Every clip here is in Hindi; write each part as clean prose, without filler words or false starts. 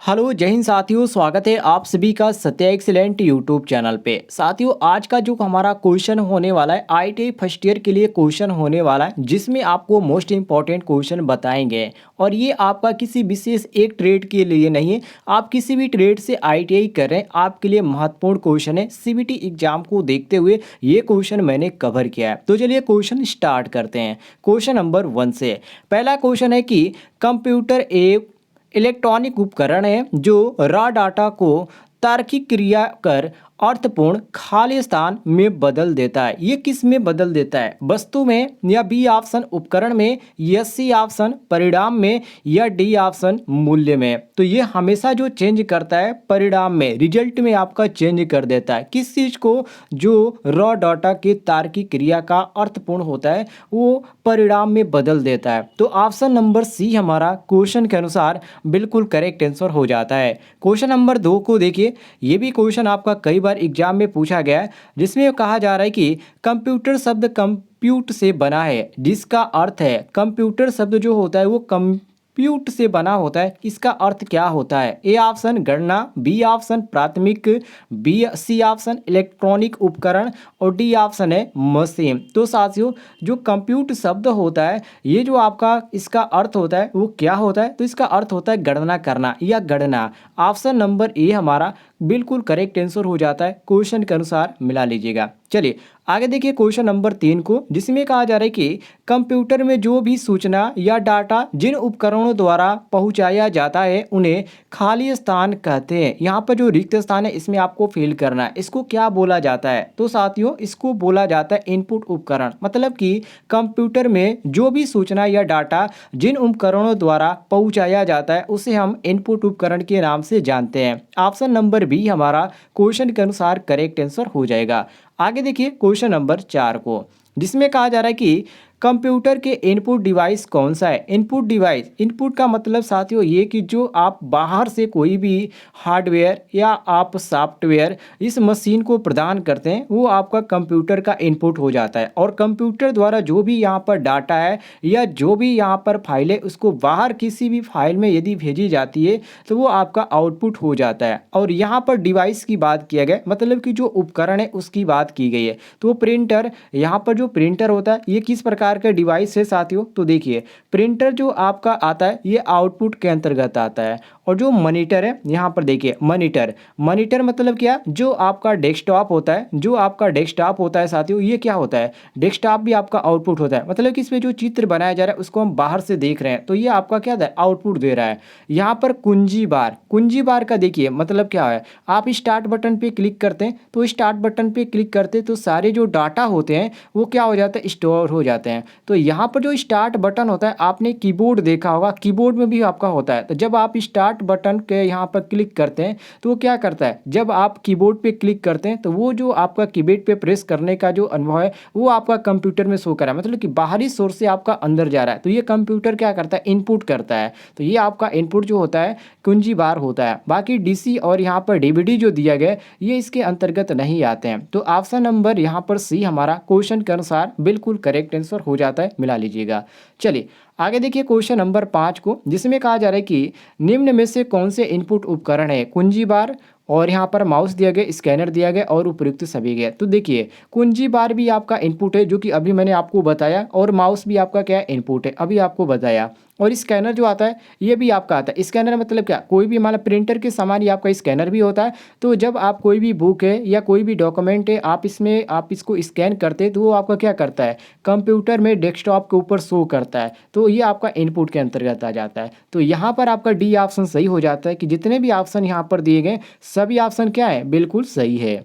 हेलो जय हिंद साथियों, स्वागत है आप सभी का सत्या एक्सीलेंट यूट्यूब चैनल पे। साथियों, आज का जो हमारा क्वेश्चन होने वाला है आईटीआई फर्स्ट ईयर के लिए क्वेश्चन होने वाला है, जिसमें आपको मोस्ट इंपॉर्टेंट क्वेश्चन बताएंगे। और ये आपका किसी विशेष एक ट्रेड के लिए नहीं है, आप किसी भी ट्रेड से आईटीआई कर रहे हैं, आपके लिए महत्वपूर्ण क्वेश्चन है। सीबीटी एग्जाम को देखते हुए ये क्वेश्चन मैंने कवर किया है। तो चलिए क्वेश्चन स्टार्ट करते हैं। क्वेश्चन नंबर 1 से पहला क्वेश्चन है कि कंप्यूटर एक इलेक्ट्रॉनिक उपकरण है जो रॉ डाटा को तार्किक क्रिया कर अर्थपूर्ण खाली स्थान में बदल देता है। ये किस में बदल देता है? वस्तु में, या बी ऑप्शन उपकरण में, या सी ऑप्शन परिणाम में, या डी ऑप्शन मूल्य में। तो ये हमेशा जो चेंज करता है परिणाम में, रिजल्ट में आपका चेंज कर देता है। किस चीज को? जो रॉ डाटा की तार्किक क्रिया का अर्थपूर्ण होता है वो परिणाम में बदल देता है। तो ऑप्शन नंबर सी हमारा क्वेश्चन के अनुसार बिल्कुल करेक्ट आंसर हो जाता है। क्वेश्चन नंबर 2 को देखिए। ये भी क्वेश्चन आपका कई बार एग्जाम में पूछा गया है, जिसमें कहा जा रहा है कि कंप्यूटर शब्द कंप्यूट से बना है, जिसका अर्थ है कंप्यूटर शब्द जो होता है वो कंप्यूट से बना होता है। इसका अर्थ क्या होता है? ए ऑप्शन गणना, बी ऑप्शन प्राथमिक, बी सी ऑप्शन इलेक्ट्रॉनिक उपकरण, और डी ऑप्शन है मशीन। तो साथियों, जो कंप्यूट शब्द होता है, ये जो आपका इसका अर्थ होता है वो क्या होता है? तो इसका अर्थ होता है गणना करना या गणना। ऑप्शन नंबर ए हमारा बिल्कुल करेक्ट आंसर हो जाता है। क्वेश्चन के अनुसार मिला लीजिएगा। चलिए आगे देखिए क्वेश्चन नंबर 3 को, जिसमें कहा जा रहा है कि कंप्यूटर में जो भी सूचना या डाटा जिन उपकरणों द्वारा पहुंचाया जाता है उन्हें खाली स्थान कहते हैं। यहाँ पर जो रिक्त स्थान है इसमें आपको फिल करना है। इसको क्या बोला जाता है? तो साथियों, इसको बोला जाता है इनपुट उपकरण। मतलब कि कंप्यूटर में जो भी सूचना या डाटा जिन उपकरणों द्वारा पहुंचाया जाता है उसे हम इनपुट उपकरण के नाम से जानते हैं। ऑप्शन नंबर बी हमारा क्वेश्चन के अनुसार करेक्ट आंसर हो जाएगा। आगे देखिए क्वेश्चन नंबर 4 को, जिसमें कहा जा रहा है कि कंप्यूटर के इनपुट डिवाइस कौन सा है? इनपुट डिवाइस, इनपुट का मतलब साथियों ये कि जो आप बाहर से कोई भी हार्डवेयर या आप सॉफ्टवेयर इस मशीन को प्रदान करते हैं वो आपका कंप्यूटर का इनपुट हो जाता है। और कंप्यूटर द्वारा जो भी यहाँ पर डाटा है या जो भी यहाँ पर फाइल है उसको बाहर किसी भी फाइल में यदि भेजी जाती है तो वो आपका आउटपुट हो जाता है। और यहाँ पर डिवाइस की बात किया गया, मतलब कि जो उपकरण है उसकी बात की गई है। तो प्रिंटर, यहाँ पर जो प्रिंटर होता है ये किस प्रकार का डिवाइस है साथियों? तो देखिए प्रिंटर जो आपका आता है ये आउटपुट के अंतर्गत आता है। और जो मॉनिटर है, यहाँ पर देखिए मॉनिटर, मॉनिटर मतलब क्या? जो आपका डेस्कटॉप होता है, जो आपका डेस्कटॉप होता है साथियों, ये क्या होता है? डेस्कटॉप भी आपका आउटपुट होता है। मतलब कि इसमें जो चित्र बनाया जा रहा है उसको हम बाहर से देख रहे हैं तो ये आपका क्या है? आउटपुट दे रहा है। यहाँ पर कुंजी बार, कुंजी बार का देखिए मतलब क्या है? आप स्टार्ट बटन पे क्लिक करते हैं तो स्टार्ट बटन पे क्लिक करते तो सारे जो डाटा होते हैं वो क्या हो जाता है? स्टोर हो जाते हैं। तो यहाँ पर जो स्टार्ट बटन होता है, आपने कीबोर्ड देखा होगा, कीबोर्ड में भी आपका होता है। तो जब आप स्टार्ट बटन के यहाँ पर क्लिक करते हैं तो वो क्या करता है? जब आप कीबोर्ड पे क्लिक करते हैं तो वो जो आपका कीबोर्ड पे प्रेस करने का जो अनुभव है वो आपका कंप्यूटर में शो करा, मतलब कि बाहरी सोर्स से आपका अंदर जा रहा है। तो ये कंप्यूटर क्या करता है? इनपुट करता है। तो ये आपका इनपुट जो होता है कुंजी बार होता है। बाकी डीसी और यहाँ पर डीवीडी जो दिया गया ये इसके अंतर्गत नहीं आते हैं। तो ऑप्शन नंबर यहाँ पर सी हमारा क्वेश्चन के अनुसार बिल्कुल करेक्ट आंसर हो जाता है, मिला लीजिएगा। चलिए आगे देखिए क्वेश्चन नंबर 5 को, जिसमें कहा जा रहा है कि निम्न में से कौन से इनपुट उपकरण है? कुंजी बार, और यहाँ पर माउस दिया गया, स्कैनर दिया गया और उपयुक्त सभी गया। तो देखिए कुंजी बार भी आपका इनपुट है जो कि अभी मैंने आपको बताया, और माउस भी आपका क्या है? इनपुट है, अभी आपको बताया। और स्कैनर जो आता है ये भी आपका आता है। स्कैनर मतलब क्या? कोई भी मान प्रिंटर के समान ही आपका स्कैनर भी होता है। तो जब आप कोई भी बुक है या कोई भी डॉक्यूमेंट है आप इसमें आप इसको स्कैन करते हैं तो वो आपका क्या करता है? कंप्यूटर में डेस्कटॉप के ऊपर शो करता है। तो ये आपका इनपुट के अंतर्गत आ जाता है। तो यहाँ पर आपका डी ऑप्शन सही हो जाता है कि जितने भी ऑप्शन यहाँ पर दिए गए सभी ऑप्शन क्या है? बिल्कुल सही है।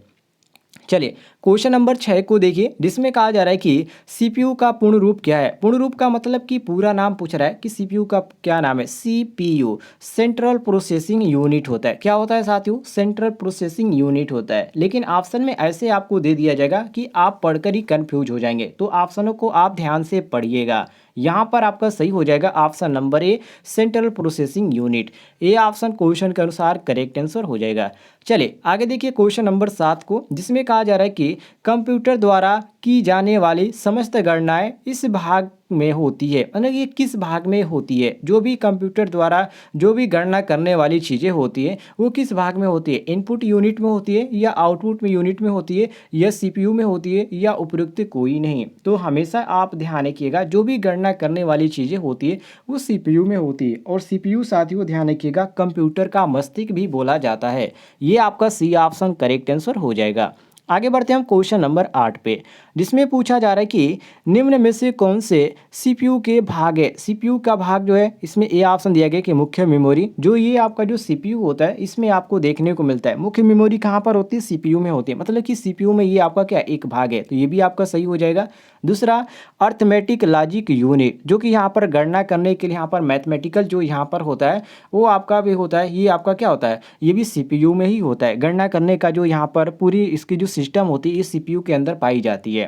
चलिए क्वेश्चन नंबर 6 को देखिए, जिसमें कहा जा रहा है कि सीपीयू का पूर्ण रूप क्या है? पूर्ण रूप का मतलब कि पूरा नाम पूछ रहा है कि सीपीयू का क्या नाम है? सीपीयू सेंट्रल प्रोसेसिंग यूनिट होता है। क्या होता है साथियों? सेंट्रल प्रोसेसिंग यूनिट होता है। लेकिन ऑप्शन में ऐसे आपको दे दिया जाएगा कि आप पढ़कर ही कंफ्यूज हो जाएंगे। तो ऑप्शनों को आप ध्यान से पढ़िएगा। यहाँ पर आपका सही हो जाएगा option number A, central processing unit. A option question के अनुसार करेक्ट आंसर हो जाएगा। चलिए आगे देखिए क्वेश्चन नंबर 7 को, जिसमें कहा जा रहा है कि कंप्यूटर द्वारा की जाने वाली समस्त गणनाएं इस भाग में होती है। मतलब ये किस भाग में होती है, जो भी कंप्यूटर द्वारा जो भी गणना करने वाली चीज़ें होती है वो किस भाग में होती है, इनपुट यूनिट में होती है या आउटपुट में यूनिट में होती है या सीपीयू में होती है या उपयुक्त कोई नहीं। तो हमेशा आप ध्यान रखिएगा जो भी गणना करने वाली चीज़ें होती है वो सीपीयू में होती है। और सीपीयू साथियों ध्यान रखिएगा कंप्यूटर का मस्तिष्क भी बोला जाता है। ये आपका सी ऑप्शन करेक्ट आंसर हो जाएगा। आगे बढ़ते हैं हम क्वेश्चन नंबर 8 पे, जिसमें पूछा जा रहा है कि निम्न में से कौन से सीपीयू के भाग है। सीपीयू का भाग जो है इसमें ए ऑप्शन दिया गया कि मुख्य मेमोरी। जो ये आपका जो सीपीयू होता है इसमें आपको देखने को मिलता है मुख्य मेमोरी कहाँ पर होती है, सीपीयू में होती है। मतलब कि सीपीयू में ये आपका क्या एक भाग है, तो ये भी आपका सही हो जाएगा। दूसरा अर्थमेटिक लॉजिक यूनिट, जो कि यहाँ पर गणना करने के लिए यहाँ पर मैथमेटिकल जो यहाँ पर होता है वो आपका भी होता है। ये आपका क्या होता है, ये भी सीपीयू में ही होता है। गणना करने का जो यहाँ पर पूरी इसकी जो सिस्टम होती है ये सीपीयू के अंदर पाई जाती है।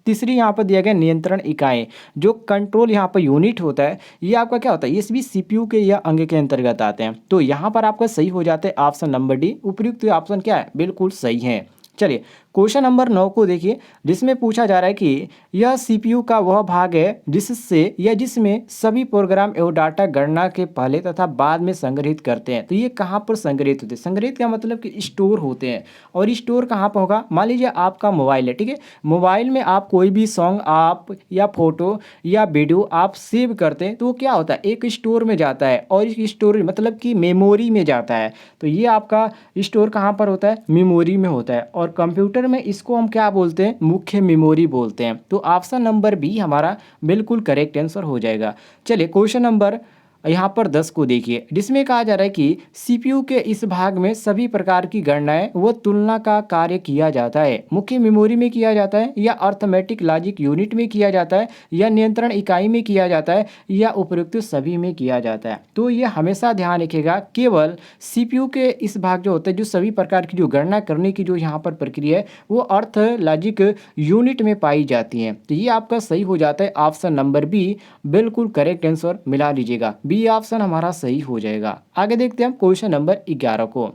तीसरी यहाँ पर दिया गया नियंत्रण इकाई, जो कंट्रोल यहाँ पर यूनिट होता है ये आपका क्या होता है, ये भी सीपीयू के या अंग के अंतर्गत आते हैं। तो यहाँ पर आपका सही हो जाता है ऑप्शन नंबर डी। उपयुक्त ऑप्शन क्या है, बिल्कुल सही है। चलिए क्वेश्चन नंबर 9 को देखिए, जिसमें पूछा जा रहा है कि यह सीपीयू का वह भाग है जिससे या जिसमें सभी प्रोग्राम एवं डाटा गणना के पहले तथा बाद में संग्रहित करते हैं। तो ये कहाँ पर संग्रहित होते हैं, संग्रहित का मतलब कि स्टोर होते हैं। और स्टोर कहाँ पर होगा, मान लीजिए आपका मोबाइल है, ठीक है, मोबाइल में आप कोई भी सॉन्ग आप या फोटो या वीडियो आप सेव करते हैं तो वो क्या होता है, एक स्टोर में जाता है। और इस स्टोर मतलब कि मेमोरी में जाता है। तो ये आपका स्टोर कहाँ पर होता है, मेमोरी में होता है। और कंप्यूटर में इसको हम क्या बोलते हैं, मुख्य मेमोरी बोलते हैं। तो ऑप्शन नंबर बी हमारा बिल्कुल करेक्ट आंसर हो जाएगा। चलिए क्वेश्चन नंबर यहाँ पर 10 को देखिए, जिसमें कहा जा रहा है कि सीपीयू के इस भाग में सभी प्रकार की गणनाएं व तुलना का कार्य किया जाता है। मुख्य मेमोरी में किया जाता है या अर्थमेटिक लॉजिक यूनिट में किया जाता है या नियंत्रण इकाई में किया जाता है या उपयुक्त सभी में किया जाता है। तो ये हमेशा ध्यान रखिएगा, केवल सीपीयू के इस भाग जो होता है जो सभी प्रकार की जो गणना करने की जो यहाँ पर प्रक्रिया है वो अर्थ लॉजिक यूनिट में पाई जाती है। तो ये आपका सही हो जाता है ऑप्शन नंबर बी, बिल्कुल करेक्ट आंसर मिला लीजिएगा। बी ऑप्शन हमारा सही हो जाएगा। आगे देखते हैं हम क्वेश्चन नंबर 11 को,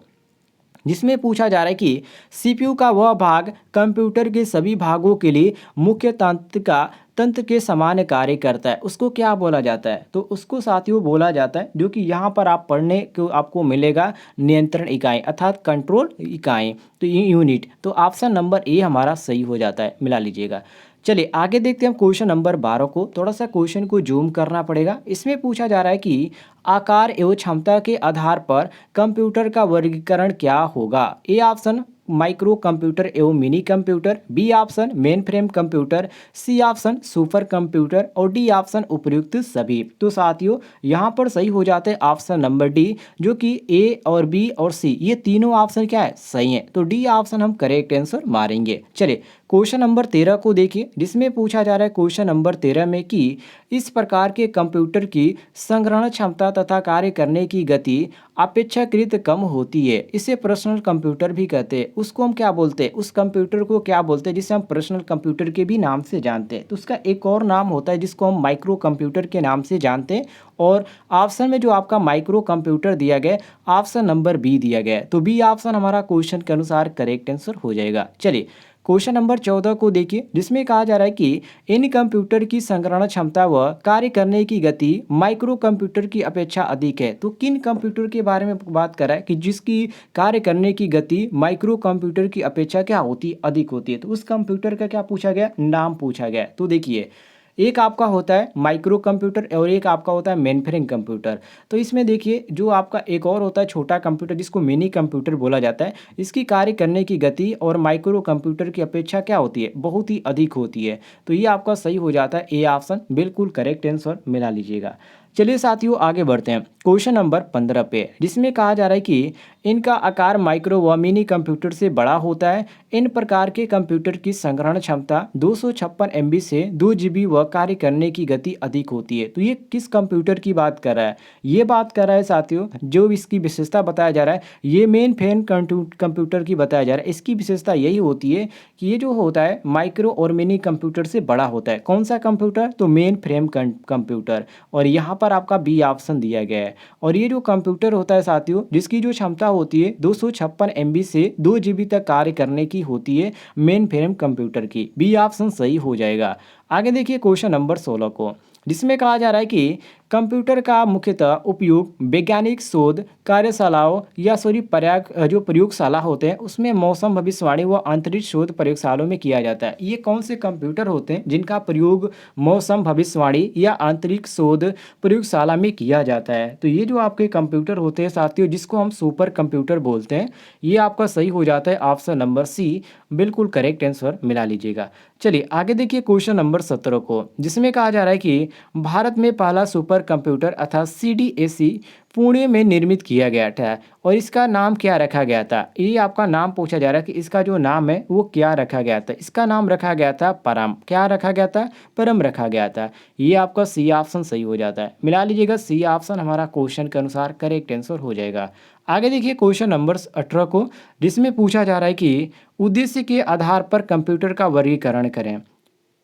जिसमें पूछा जा रहा है कि सीपीयू का वह भाग कंप्यूटर के सभी भागों के लिए मुख्य तंत्र के समान कार्य करता है, उसको क्या बोला जाता है। तो उसको साथियों बोला जाता है, जो कि यहाँ पर आप पढ़ने को आपको मिलेगा नियंत्रण इकाई अर्थात कंट्रोल इकाई, तो ये यूनिट। तो ऑप्शन नंबर ए हमारा सही हो जाता है, मिला लीजिएगा। चलिए आगे देखते हैं हम क्वेश्चन नंबर 12 को। थोड़ा सा क्वेश्चन को जूम करना पड़ेगा। इसमें पूछा जा रहा है कि आकार एवं क्षमता के आधार पर कंप्यूटर का वर्गीकरण क्या होगा। ए ऑप्शन माइक्रो कंप्यूटर एवं mini computer, B option mainframe computer, C option super computer और डी ऑप्शन उपयुक्त सभी। तो साथियों यहाँ पर सही हो जाते हैं ऑप्शन नंबर डी, जो कि ए और बी और सी ये तीनों ऑप्शन क्या है, सही है। तो डी ऑप्शन हम करेक्ट आंसर मारेंगे। चलिए क्वेश्चन नंबर 13 को देखिए, जिसमें पूछा जा रहा है क्वेश्चन नंबर 13 में कि इस प्रकार के कंप्यूटर की संग्रहण क्षमता तथा कार्य करने की गति अपेक्षाकृत कम होती है, इसे पर्सनल कंप्यूटर भी कहते हैं। उसको हम क्या बोलते हैं, उस कंप्यूटर को क्या बोलते हैं जिसे हम पर्सनल कंप्यूटर के भी नाम से जानते हैं। तो उसका एक और नाम होता है जिसको हम माइक्रो कंप्यूटर के नाम से जानते हैं। और ऑप्शन में जो आपका माइक्रो कंप्यूटर दिया गया ऑप्शन नंबर बी दिया गया है। तो बी ऑप्शन हमारा क्वेश्चन के अनुसार करेक्ट आंसर हो जाएगा। चलिए क्वेश्चन नंबर 14 को देखिए, जिसमें कहा जा रहा है कि इन कंप्यूटर की संग्रहण क्षमता व कार्य करने की गति माइक्रो कंप्यूटर की अपेक्षा अधिक है। तो किन कंप्यूटर के बारे में बात कर रहा है कि जिसकी कार्य करने की गति माइक्रो कंप्यूटर की अपेक्षा क्या होती है, अधिक होती है। तो उस कंप्यूटर का क्या पूछा गया, नाम पूछा गया। तो देखिए एक आपका होता है माइक्रो कंप्यूटर और एक आपका होता है मेन फ्रेम कंप्यूटर। तो इसमें देखिए जो आपका एक और होता है छोटा कंप्यूटर जिसको मिनी कंप्यूटर बोला जाता है, इसकी कार्य करने की गति और माइक्रो कंप्यूटर की अपेक्षा क्या होती है, बहुत ही अधिक होती है। तो ये आपका सही हो जाता है ए ऑप्शन, बिल्कुल करेक्ट आंसर मिला लीजिएगा। चलिए साथियों आगे बढ़ते हैं क्वेश्चन नंबर 15 पे, जिसमें कहा जा रहा है कि इनका आकार माइक्रो व मिनी कंप्यूटर से बड़ा होता है। इन प्रकार के कंप्यूटर की संग्रहण क्षमता 256 MB से 2 GB व कार्य करने की गति अधिक होती है। तो ये किस कंप्यूटर की बात कर रहा है, ये बात कर रहा है साथियों जो इसकी विशेषता बताया जा रहा है ये मेन फ्रेम कंप्यूटर की बताया जा रहा है। इसकी विशेषता यही होती है कि ये जो होता है माइक्रो और मिनी कंप्यूटर से बड़ा होता है। कौन सा कंप्यूटर, तो मेन फ्रेम कंप्यूटर। और यहाँ पर पर आपका बी ऑप्शन दिया गया है। और ये जो कंप्यूटर होता है साथियों, जिसकी जो क्षमता होती है 256 MB से 2 GB तक कार्य करने की होती है मेन फ्रेम कंप्यूटर की। बी ऑप्शन सही हो जाएगा। आगे देखिए क्वेश्चन नंबर 16 को, जिसमें कहा जा रहा है कि कंप्यूटर का मुख्यतः उपयोग वैज्ञानिक शोध कार्यशालाओं या सॉरी प्रयाग जो प्रयोगशाला होते हैं उसमें मौसम भविष्यवाणी व अंतरिक्ष शोध प्रयोगशालाओं में किया जाता है। ये कौन से कंप्यूटर होते हैं जिनका प्रयोग मौसम भविष्यवाणी या अंतरिक्ष शोध प्रयोगशाला में किया जाता है? तो ये जो आपके कंप्यूटर होते हैं साथियों, जिसको हम सुपर कंप्यूटर बोलते हैं, ये आपका सही हो जाता है ऑप्शन नंबर सी, बिल्कुल करेक्ट आंसर मिला लीजिएगा। चलिए आगे देखिए क्वेश्चन नंबर 17 को, जिसमें कहा जा रहा है कि भारत में पहला सुपर कंप्यूटर अर्थात CDAC पुणे में निर्मित किया गया था और इसका नाम क्या रखा गया था? ये आपका नाम पूछा जा रहा है कि इसका जो नाम है वो क्या रखा गया था? इसका नाम रखा गया था परम। क्या रखा गया था? परम रखा गया था। ये आपका सी ऑप्शन सही हो जाता है। मिला लीजिएगा, सी ऑप्शन हमारा क्वेश्चन के अनुसार करेक्ट आंसर हो जाएगा। आगे देखिए क्वेश्चन नंबर 18 को, जिसमें पूछा जा रहा है कि उद्देश्य के आधार पर कंप्यूटर का वर्गीकरण करें।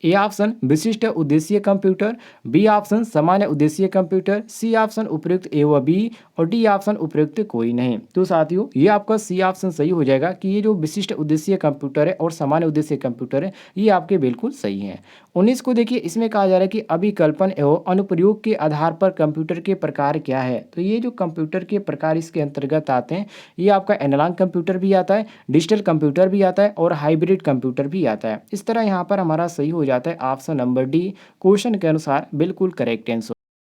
ए ऑप्शन विशिष्ट उद्देश्य कंप्यूटर, बी ऑप्शन सामान्य उद्देश्य कंप्यूटर, सी ऑप्शन उपयुक्त ए व बी और डी ऑप्शन उपयुक्त कोई नहीं। तो साथियों ये आपका सी ऑप्शन सही हो जाएगा कि ये जो विशिष्ट उद्देश्य कंप्यूटर है और सामान्य उद्देश्य कंप्यूटर है ये आपके बिल्कुल सही हैं। 19 को देखिए, इसमें कहा जा रहा है कि अभिकल्पन एवं अनुप्रयोग के आधार पर कंप्यूटर के प्रकार क्या है? तो ये जो कंप्यूटर के प्रकार इसके अंतर्गत आते हैं, ये आपका एनालॉग कंप्यूटर भी आता है, डिजिटल कंप्यूटर भी आता है और हाइब्रिड कंप्यूटर भी आता है। इस तरह यहाँ पर हमारा सही हो जाता है ऑप्शन नंबर डी, क्वेश्चन के अनुसार बिल्कुल करेक्ट आंसर।